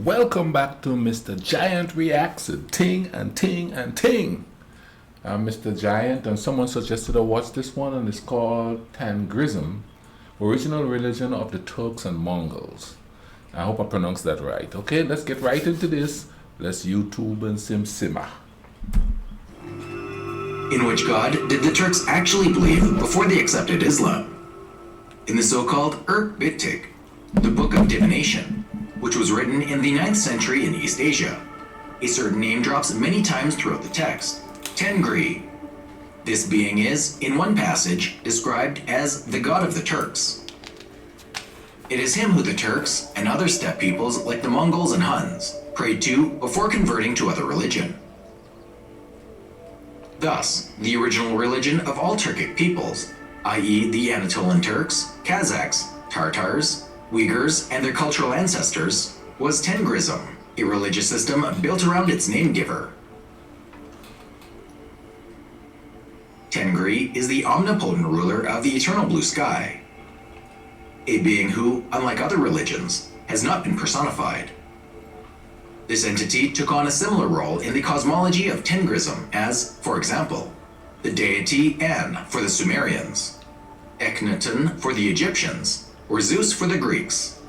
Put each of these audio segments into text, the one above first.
Welcome back to Mr. Giant Reacts to Ting and Ting and Ting. I'm Mr. Giant, and someone suggested I watch this one, and it's called Tengrism, Original Religion of the Turks and Mongols. I hope I pronounced that right. Okay, let's get right into this. Let's YouTube and simmer. In which god did the Turks actually believe before they accepted Islam? In the so-called Bitik, the Book of Divination, which was written in the 9th century in East Asia, a certain name drops many times throughout the text, Tengri. This being is, in one passage, described as the god of the Turks. It is him who the Turks and other steppe peoples like the Mongols and Huns prayed to before converting to other religion. Thus, the original religion of all Turkic peoples, i.e. the Anatolian Turks, Kazakhs, Tartars, Uyghurs, and their cultural ancestors, was Tengrism, a religious system built around its name giver. Tengri is the omnipotent ruler of the eternal blue sky, a being who, unlike other religions, has not been personified. This entity took on a similar role in the cosmology of Tengrism as, for example, the deity An for the Sumerians, Eknaton for the Egyptians, or Zeus for the Greeks.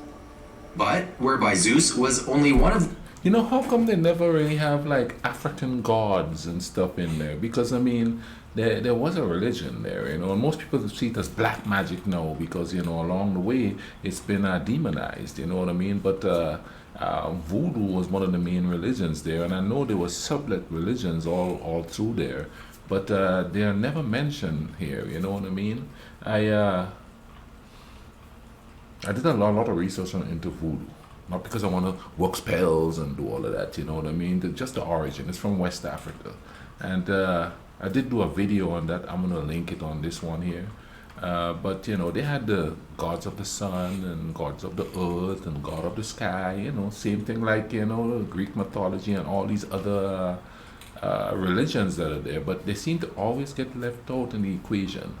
But whereby Zeus was only one of... You know, how come they never really have like African gods and stuff in there? Because I mean, there was a religion there, you know, and most people see it as black magic now because, you know, along the way it's been demonized, you know what I mean? But voodoo was one of the main religions there, and I know there were sublet religions all through there, but they are never mentioned here, you know what I mean? I did a lot of research into voodoo. Not because I want to work spells and do all of that, you know what I mean? Just the origin. It's from West Africa. And I did do a video on that. I'm going to link it on this one here. But, you know, they had the gods of the sun and gods of the earth and god of the sky, you know, same thing like, you know, Greek mythology and all these other religions that are there. But they seem to always get left out in the equation.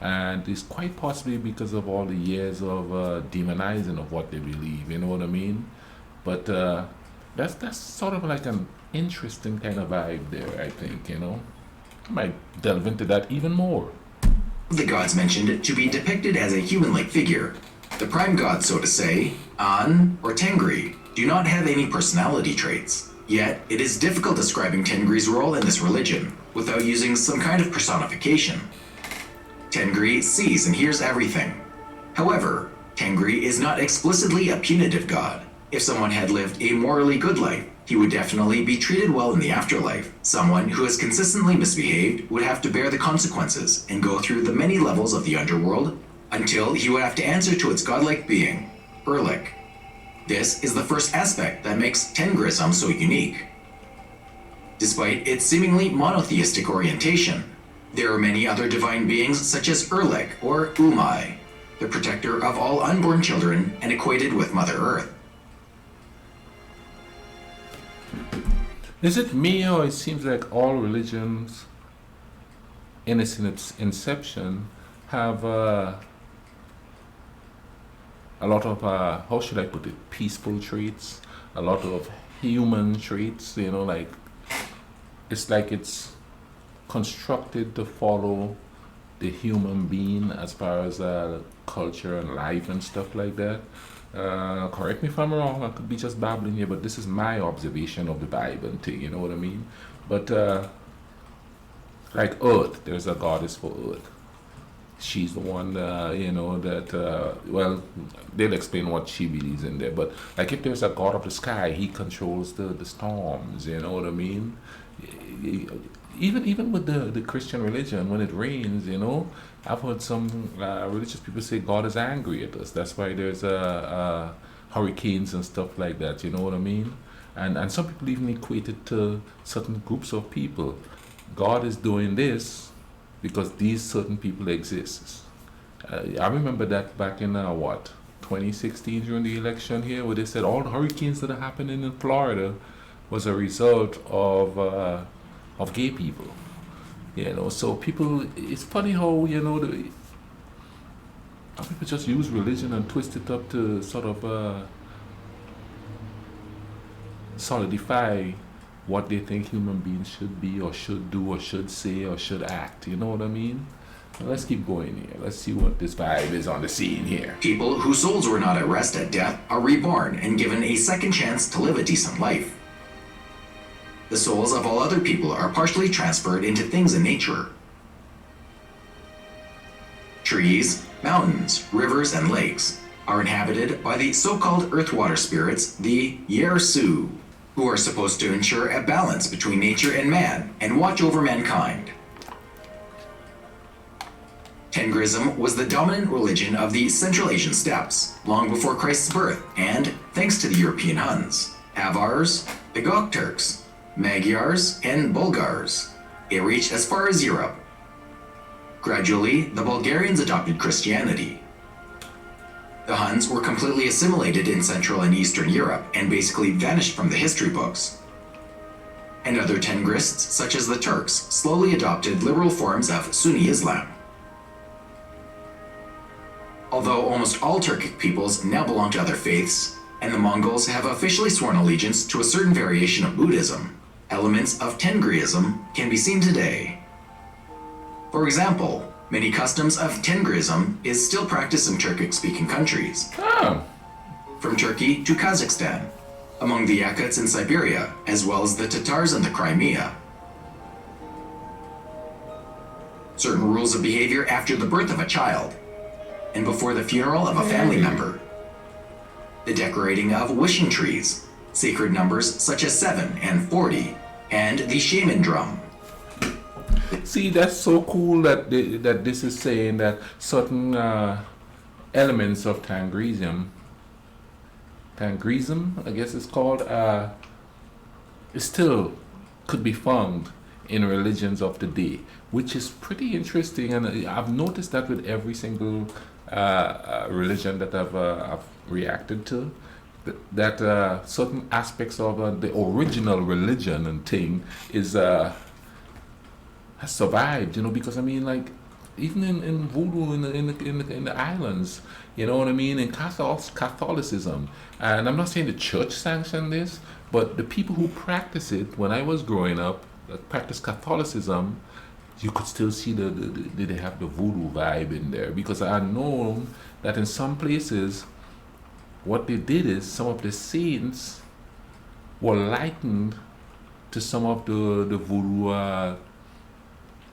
And it's quite possibly because of all the years of demonizing of what they believe, you know what I mean? But that's sort of like an interesting kind of vibe there, I think, you know? I might delve into that even more. The gods mentioned to be depicted as a human-like figure. The prime gods, so to say, An or Tengri, do not have any personality traits. Yet, it is difficult describing Tengri's role in this religion without using some kind of personification. Tengri sees and hears everything. However, Tengri is not explicitly a punitive god. If someone had lived a morally good life, he would definitely be treated well in the afterlife. Someone who has consistently misbehaved would have to bear the consequences and go through the many levels of the underworld until he would have to answer to its godlike being, Erlik. This is the first aspect that makes Tengrism so unique. Despite its seemingly monotheistic orientation, there are many other divine beings such as Erlik or Umai, the protector of all unborn children and equated with Mother Earth. Is it me, or it seems like all religions in its inception have a lot of, how should I put it, peaceful traits, a lot of human traits, you know, like it's constructed to follow the human being as far as culture and life and stuff like that. Correct me if I'm wrong, I could be just babbling here, but this is my observation of the Bible and thing, you know what I mean? But like Earth, there's a goddess for Earth. She's the one, you know, that, well, they'll explain what she believes in there, but like if there's a god of the sky, he controls the storms, you know what I mean? Even with the Christian religion, when it rains, you know, I've heard some religious people say God is angry at us. That's why there's hurricanes and stuff like that, you know what I mean? And some people even equate it to certain groups of people. God is doing this because these certain people exist. I remember that back in 2016 during the election here, where they said all the hurricanes that are happening in Florida was a result of gay people, you know. So people, it's funny how, you know, how people just use religion and twist it up to sort of solidify what they think human beings should be or should do or should say or should act. You know what I mean? Let's keep going here. Let's see what this vibe is on the scene here. People whose souls were not at rest at death are reborn and given a second chance to live a decent life. The souls of all other people are partially transferred into things in nature. Trees, mountains, rivers, and lakes are inhabited by the so-called earth-water spirits, the Yersu, who are supposed to ensure a balance between nature and man and watch over mankind. Tengrism was the dominant religion of the Central Asian steppes long before Christ's birth, and thanks to the European Huns, Avars, Igok Turks, Magyars, and Bulgars, it reached as far as Europe. Gradually, the Bulgarians adopted Christianity. The Huns were completely assimilated in Central and Eastern Europe and basically vanished from the history books. And other Tengrists, such as the Turks, slowly adopted liberal forms of Sunni Islam. Although almost all Turkic peoples now belong to other faiths, and the Mongols have officially sworn allegiance to a certain variation of Buddhism, elements of Tengrism can be seen today. For example, many customs of Tengrism is still practiced in Turkic-speaking countries. Oh. From Turkey to Kazakhstan, among the Yakuts in Siberia, as well as the Tatars in the Crimea. Certain rules of behavior after the birth of a child, and before the funeral of a family member. The decorating of wishing trees, sacred numbers such as 7 and 40, and the shaman drum. See, that's so cool that that this is saying that certain elements of Tengrism, I guess it's called, it still could be found in religions of the day, which is pretty interesting. And I've noticed that with every single religion that I've reacted to, that certain aspects of the original religion and thing is has survived, you know, because I mean, like, even in voodoo in the islands, you know what I mean, in Catholicism, and I'm not saying the church sanctioned this, but the people who practice it, when I was growing up, that practice Catholicism, you could still see they have the voodoo vibe in there, because I know that in some places, what they did is some of the saints were likened to some of the voodoo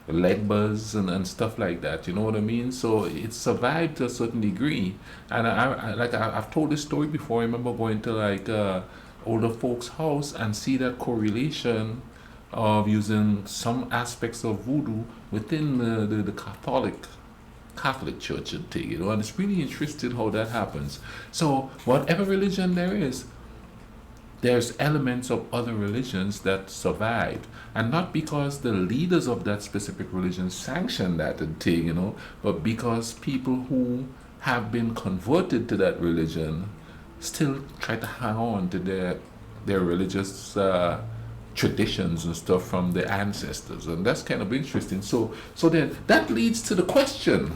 legbas and stuff like that, you know what I mean? So it survived to a certain degree, and I've told this story before. I remember going to like older folks' house and see that correlation of using some aspects of voodoo within the Catholic Church and thing, you know, and it's really interesting how that happens. So whatever religion there is, there's elements of other religions that survived, and not because the leaders of that specific religion sanctioned that and thing, you know, but because people who have been converted to that religion still try to hang on to their religious traditions and stuff from their ancestors, and that's kind of interesting. So then that leads to the question: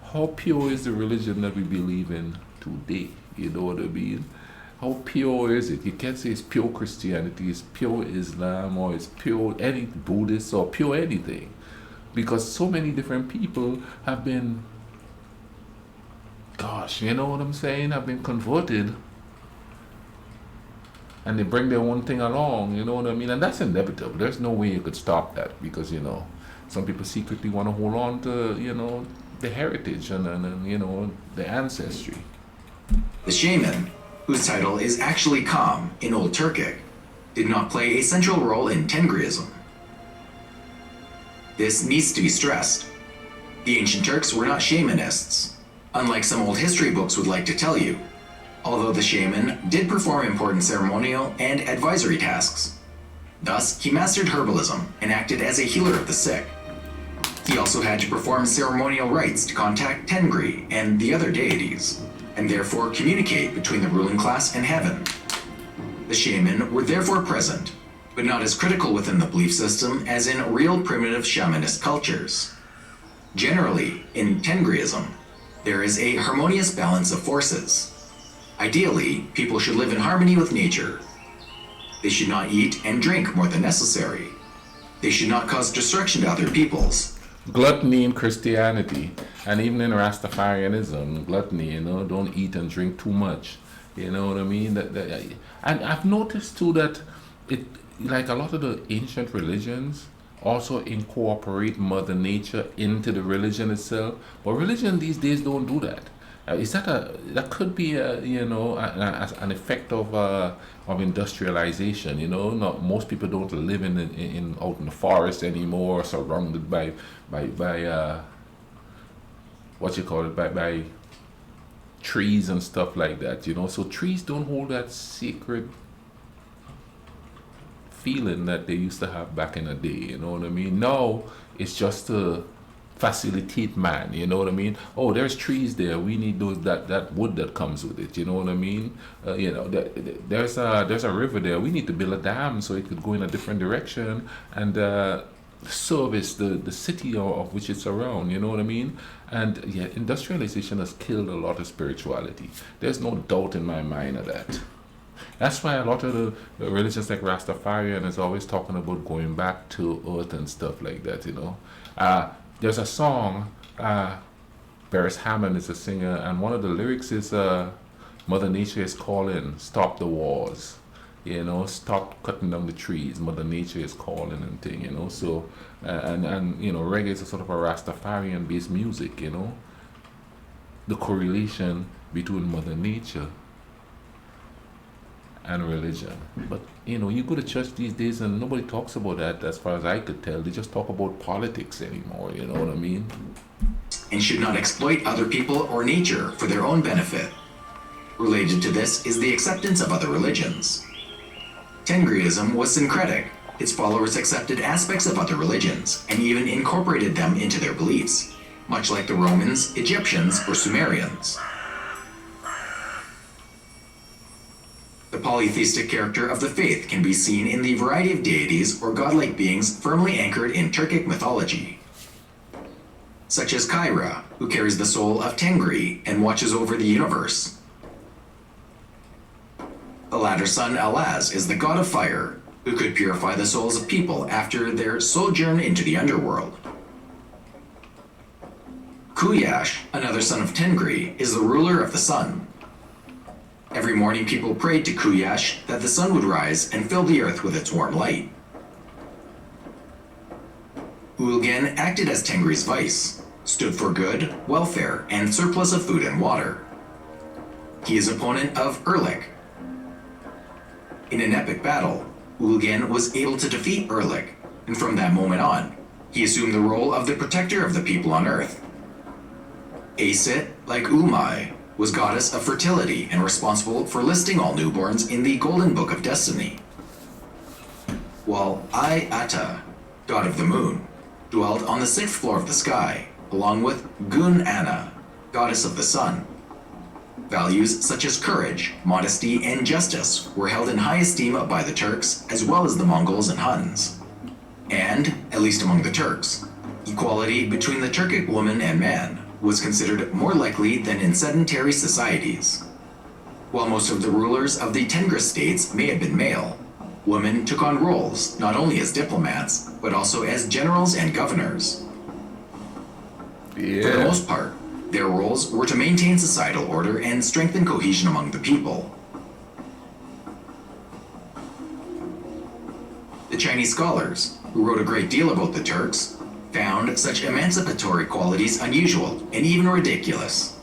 how pure is the religion that we believe in today? You know what I mean? How pure is it? You can't say it's pure Christianity, it's pure Islam, or it's pure any Buddhist, or pure anything, because so many different people have been, gosh, you know what I'm saying, have been converted, and they bring their own thing along, you know what I mean? And that's inevitable. There's no way you could stop that, because, you know, some people secretly want to hold on to, you know, the heritage and you know, the ancestry. The shaman, whose title is actually Kam in Old Turkic, did not play a central role in Tengrism. This needs to be stressed. The ancient Turks were not shamanists, unlike some old history books would like to tell you, although the shaman did perform important ceremonial and advisory tasks. Thus, he mastered herbalism and acted as a healer of the sick. He also had to perform ceremonial rites to contact Tengri and the other deities, and therefore communicate between the ruling class and heaven. The shaman were therefore present, but not as critical within the belief system as in real primitive shamanist cultures. Generally, in Tengrism, there is a harmonious balance of forces. Ideally, people should live in harmony with nature, They should not eat and drink more than necessary. They should not cause destruction to other peoples. Gluttony in Christianity, and even in Rastafarianism, gluttony, don't eat and drink too much. You know what I mean? And I've noticed too that it, like a lot of the ancient religions, also incorporate Mother Nature into the religion itself. But religion these days don't do that. Is that could be an effect of industrialization? Not most people don't live in out in the forest anymore, surrounded by what you call it, by trees and stuff like that. So trees don't hold that sacred feeling that they used to have back in the day. You know what I mean? Now it's just to facilitate man. You know what I mean? Oh, there's trees there. We need that wood that comes with it. You know what I mean? There's a river there. We need to build a dam so it could go in a different direction and service the city of which it's around. You know what I mean? And yeah, industrialization has killed a lot of spirituality. There's no doubt in my mind of that. That's why a lot of the religions like Rastafarian is always talking about going back to earth and stuff like that. There's a song, Beres Hammond is a singer, and one of the lyrics is Mother Nature is calling, stop the wars, stop cutting down the trees, Mother Nature is calling and thing, so, and reggae is a sort of a Rastafarian based music, the correlation between Mother Nature and religion. But you go to church these days and nobody talks about that as far as I could tell. They just talk about politics anymore, you know what I mean? And should not exploit other people or nature for their own benefit. Related to this is the acceptance of other religions. Tengrism was syncretic. Its followers accepted aspects of other religions and even incorporated them into their beliefs, much like the Romans, Egyptians, or Sumerians. The polytheistic character of the faith can be seen in the variety of deities or godlike beings firmly anchored in Turkic mythology, such as Kyra, who carries the soul of Tengri and watches over the universe. The latter son, Alaz, is the god of fire, who could purify the souls of people after their sojourn into the underworld. Kuyash, another son of Tengri, is the ruler of the sun. Every morning people prayed to Kuyash that the sun would rise and fill the earth with its warm light. Ulgen acted as Tengri's vice, stood for good, welfare, and surplus of food and water. He is opponent of Erlik. In an epic battle, Ulgen was able to defeat Erlik, and from that moment on, he assumed the role of the protector of the people on earth. Asit, like Umai, was goddess of fertility and responsible for listing all newborns in the Golden Book of Destiny. While Ai-Ata, god of the moon, dwelled on the 6th floor of the sky, along with Gun-Ana, goddess of the sun. Values such as courage, modesty, and justice were held in high esteem by the Turks as well as the Mongols and Huns. And, at least among the Turks, equality between the Turkic woman and man was considered more likely than in sedentary societies. While most of the rulers of the Tengrist states may have been male, women took on roles not only as diplomats, but also as generals and governors. Yeah. For the most part, their roles were to maintain societal order and strengthen cohesion among the people. The Chinese scholars, who wrote a great deal about the Turks, found such emancipatory qualities unusual and even ridiculous.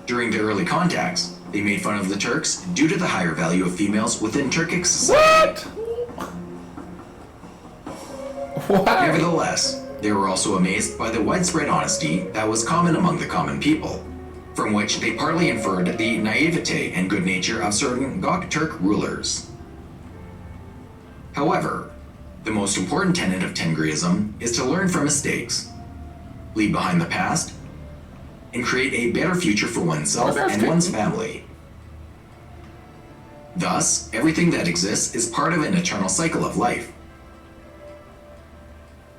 During their early contacts, they made fun of the Turks due to the higher value of females within Turkic society. What? Nevertheless, they were also amazed by the widespread honesty that was common among the common people, from which they partly inferred the naivete and good nature of certain Gok-Turk rulers. However, the most important tenet of Tengrism is to learn from mistakes, leave behind the past, and create a better future for oneself and one's family. Thus, everything that exists is part of an eternal cycle of life.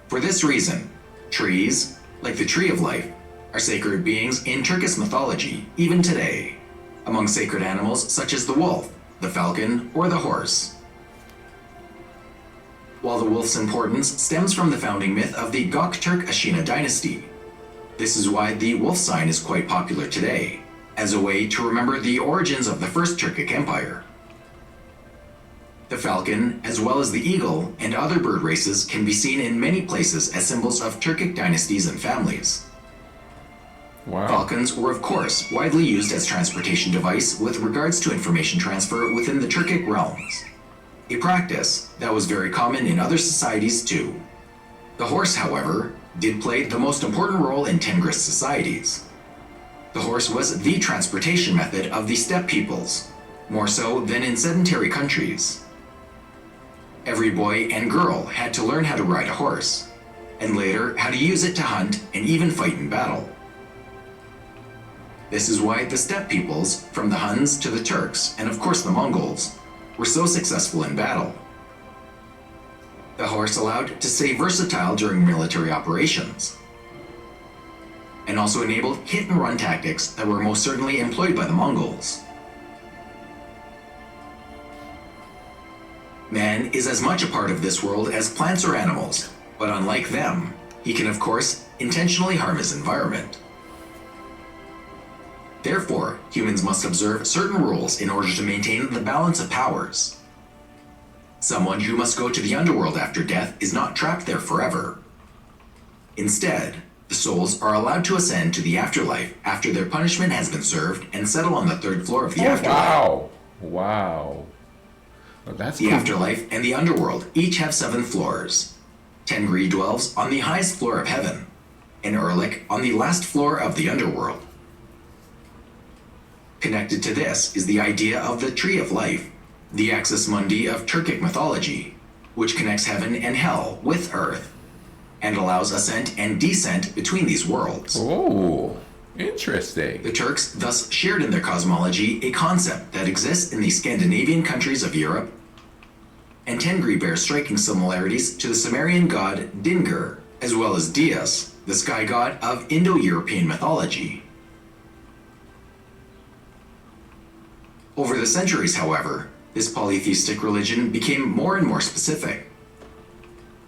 For this reason, trees, like the Tree of Life, are sacred beings in Turkish mythology, even today, among sacred animals such as the wolf, the falcon, or the horse. While the wolf's importance stems from the founding myth of the Göktürk Ashina dynasty, this is why the wolf sign is quite popular today, as a way to remember the origins of the First Turkic Empire. The falcon, as well as the eagle and other bird races, can be seen in many places as symbols of Turkic dynasties and families. Wow. Falcons were of course widely used as transportation device with regards to information transfer within the Turkic realms, a practice that was very common in other societies too. The horse, however, did play the most important role in Tengrist societies. The horse was the transportation method of the steppe peoples, more so than in sedentary countries. Every boy and girl had to learn how to ride a horse, and later how to use it to hunt and even fight in battle. This is why the steppe peoples, from the Huns to the Turks, and of course the Mongols, were so successful in battle. The horse allowed to stay versatile during military operations, and also enabled hit-and-run tactics that were most certainly employed by the Mongols. Man is as much a part of this world as plants or animals, but unlike them, he can of course intentionally harm his environment. Therefore, humans must observe certain rules in order to maintain the balance of powers. Someone who must go to the underworld after death is not trapped there forever. Instead, the souls are allowed to ascend to the afterlife after their punishment has been served and settle on the third floor of the afterlife. Wow. Wow. Well, that's The cool. afterlife and the underworld each have 7 floors. Tengri dwells on the highest floor of heaven, and Erlik on the last floor of the underworld. Connected to this is the idea of the Tree of Life, the axis mundi of Turkic mythology, which connects heaven and hell with earth, and allows ascent and descent between these worlds. Oh, interesting. The Turks thus shared in their cosmology a concept that exists in the Scandinavian countries of Europe, and Tengri bears striking similarities to the Sumerian god Dingir, as well as Dias, the sky god of Indo-European mythology. Over the centuries, however, this polytheistic religion became more and more specific.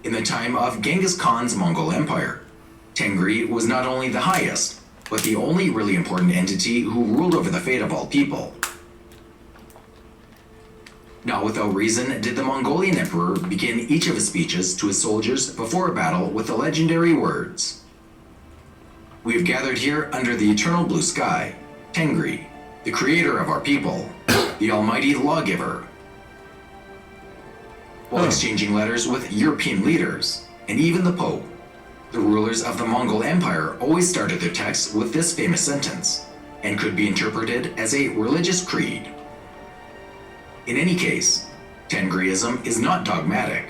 In the time of Genghis Khan's Mongol Empire, Tengri was not only the highest, but the only really important entity who ruled over the fate of all people. Not without reason did the Mongolian emperor begin each of his speeches to his soldiers before a battle with the legendary words, "We have gathered here under the eternal blue sky, Tengri, the creator of our people, the almighty lawgiver." While exchanging letters with European leaders, and even the Pope, the rulers of the Mongol Empire always started their texts with this famous sentence, and could be interpreted as a religious creed. In any case, Tengriism is not dogmatic.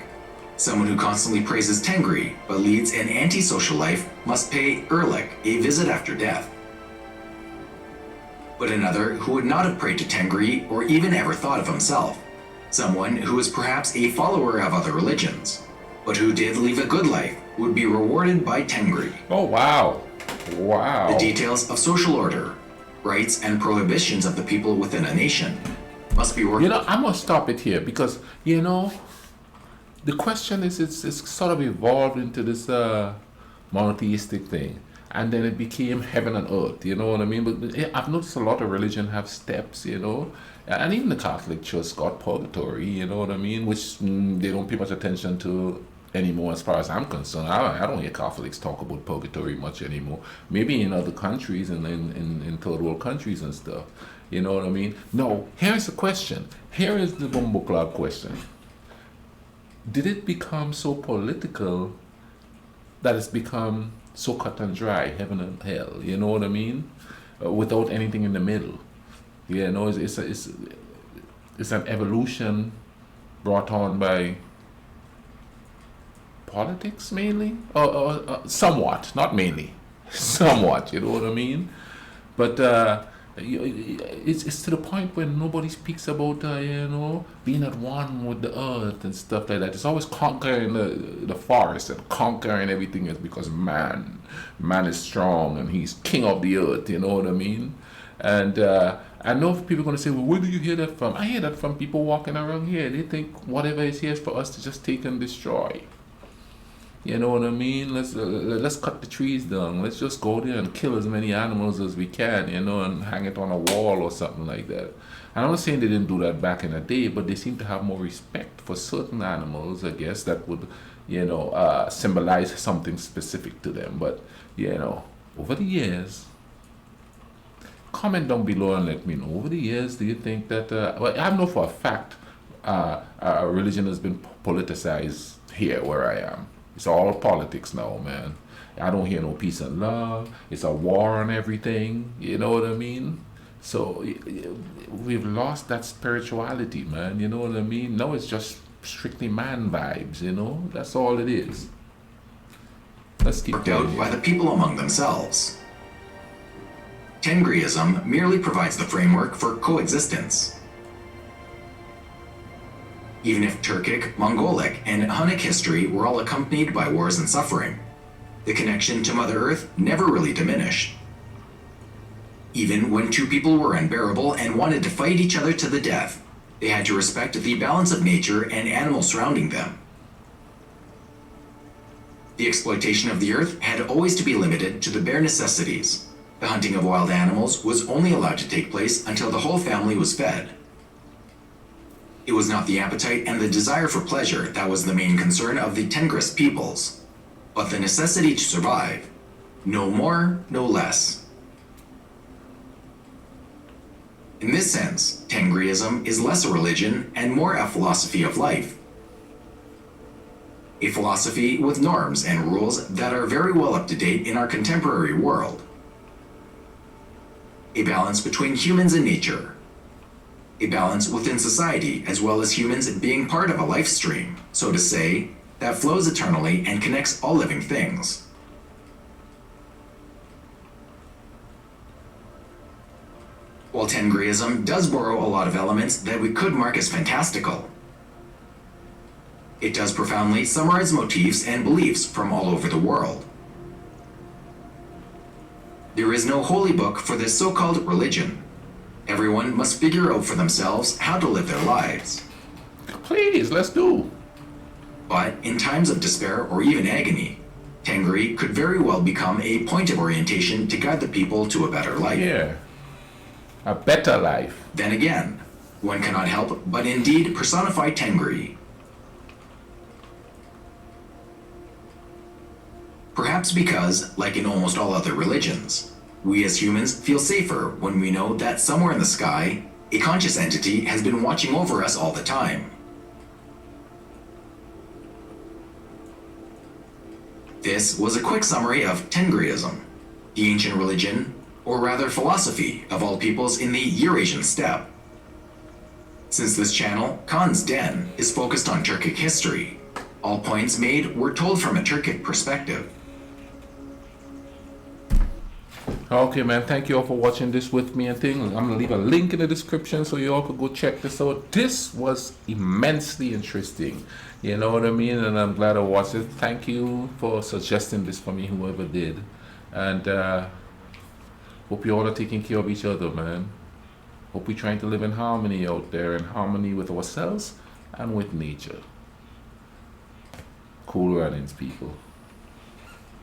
Someone who constantly praises Tengri but leads an antisocial life must pay Erlik a visit after death. But another who would not have prayed to Tengri or even ever thought of himself, someone who is perhaps a follower of other religions, but who did leave a good life, would be rewarded by Tengri. Oh, wow. Wow. The details of social order, rights and prohibitions of the people within a nation must be worked. You know, I must stop it here because, you know, the question is, it's sort of evolved into this monotheistic thing. And then it became heaven and earth, you know what I mean? But I've noticed a lot of religion have steps, you know? And even the Catholic Church got purgatory, you know what I mean? Which they don't pay much attention to anymore as far as I'm concerned. I don't hear Catholics talk about purgatory much anymore. Maybe in other countries and in third world countries and stuff. You know what I mean? No, here's the question. Here is the Bumbo Club question. Did it become so political that it's become so cut and dry, heaven and hell, you know what I mean? Without anything in the middle. You know, it's an evolution brought on by politics mainly? Or somewhat, not mainly. Somewhat, you know what I mean? But it's to the point where nobody speaks about, you know, being at one with the earth and stuff like that. It's always conquering the forest and conquering everything else because man is strong and he's king of the earth, you know what I mean? And I know people are going to say, well, where do you hear that from? I hear that from people walking around here. They think whatever is here is for us to just take and destroy. You know what I mean? Let's cut the trees down. Let's just go there and kill as many animals as we can, you know, and hang it on a wall or something like that. I'm not saying they didn't do that back in the day, but they seem to have more respect for certain animals, I guess, that would, you know, symbolize something specific to them. But, you know, over the years, comment down below and let me know. Over the years, do you think that, well, I know for a fact religion has been politicized here where I am. It's all politics now, man. I don't hear no peace and love. It's a war on everything. You know what I mean? So we've lost that spirituality, man. You know what I mean? Now it's just strictly man vibes, you know? That's all it is. Let's keep worked out by the people among themselves. Tengrism merely provides the framework for coexistence. Even if Turkic, Mongolic, and Hunnic history were all accompanied by wars and suffering, the connection to Mother Earth never really diminished. Even when two people were unbearable and wanted to fight each other to the death, they had to respect the balance of nature and animals surrounding them. The exploitation of the earth had always to be limited to the bare necessities. The hunting of wild animals was only allowed to take place until the whole family was fed. It was not the appetite and the desire for pleasure that was the main concern of the Tengrist peoples, but the necessity to survive. No more, no less. In this sense, Tengrism is less a religion and more a philosophy of life. A philosophy with norms and rules that are very well up to date in our contemporary world. A balance between humans and nature. A balance within society, as well as humans being part of a life stream, so to say, that flows eternally and connects all living things. While Tengrism does borrow a lot of elements that we could mark as fantastical, it does profoundly summarize motifs and beliefs from all over the world. There is no holy book for this so-called religion. Everyone must figure out for themselves how to live their lives. Please, let's do. But in times of despair or even agony, Tengri could very well become a point of orientation to guide the people to a better life. Yeah. A better life. Then again, one cannot help but indeed personify Tengri. Perhaps because, like in almost all other religions, we as humans feel safer when we know that somewhere in the sky, a conscious entity has been watching over us all the time. This was a quick summary of Tengrism, the ancient religion, or rather philosophy, of all peoples in the Eurasian steppe. Since this channel, Khan's Den, is focused on Turkic history, all points made were told from a Turkic perspective. Okay, man, thank you all for watching this with me and thing. I'm gonna leave a link in the description so you all could go check this out. This was immensely interesting, you know what I mean, and I'm glad I watched it. Thank you for suggesting this for me, whoever did, and hope you all are taking care of each other, man. Hope we're trying to live in harmony out there, in harmony with ourselves and with nature. Cool runnings, people.